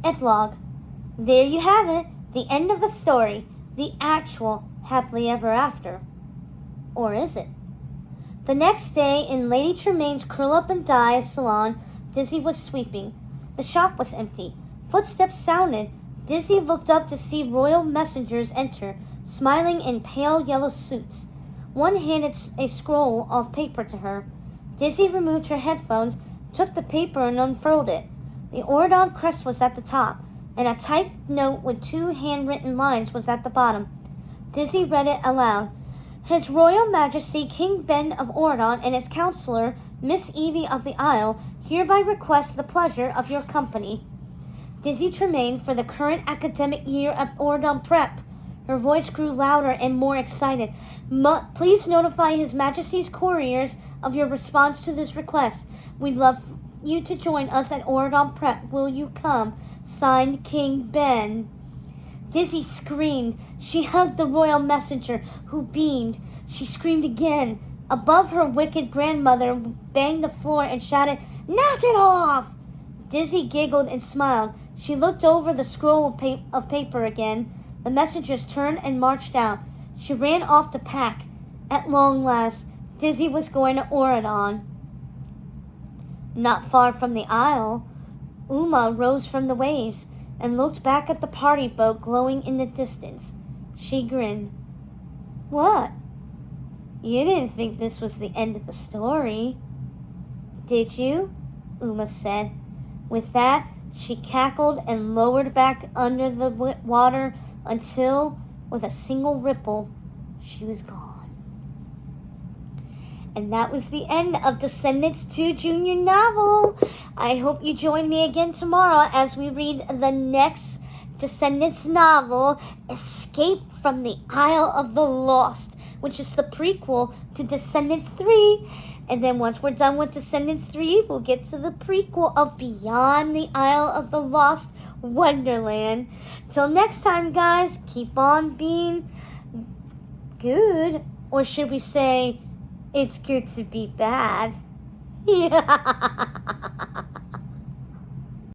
Epilogue. There you have it, the end of the story, the actual happily ever after. Or is it? The next day, in Lady Tremaine's curl-up-and-die salon, Dizzy was sweeping. The shop was empty. Footsteps sounded. Dizzy looked up to see royal messengers enter, smiling in pale yellow suits. One handed a scroll of paper to her. Dizzy removed her headphones, took the paper and unfurled it. The Oradon crest was at the top, and a typed note with 2 handwritten lines was at the bottom. Dizzy read it aloud. His Royal Majesty King Ben of Oradon and his counselor, Miss Evie of the Isle, hereby request the pleasure of your company. Dizzy Tremaine for the current academic year at Oradon Prep. Her voice grew louder and more excited. Please notify His Majesty's couriers of your response to this request. We'd love you to join us at Oradon Prep. Will you come? Signed, King Ben. Dizzy screamed. She hugged the royal messenger, who beamed. She screamed again. Above her, wicked grandmother banged the floor and shouted, "Knock it off!" Dizzy giggled and smiled. She looked over the scroll of paper again. The messengers turned and marched out. She ran off to pack. At long last, Dizzy was going to Oradon. Not far from the Isle, Uma rose from the waves and looked back at the party boat glowing in the distance. She grinned. What? You didn't think this was the end of the story, did you? Uma said. With that, she cackled and lowered back under the water until, with a single ripple, she was gone. And that was the end of Descendants 2 Junior Novel. I hope you join me again tomorrow as we read the next Descendants novel, Escape from the Isle of the Lost, which is the prequel to Descendants 3. And then once we're done with Descendants 3, we'll get to the prequel of Beyond the Isle of the Lost Wonderland. Till next time, guys, keep on being good. Or should we say, it's good to be bad. Yeah.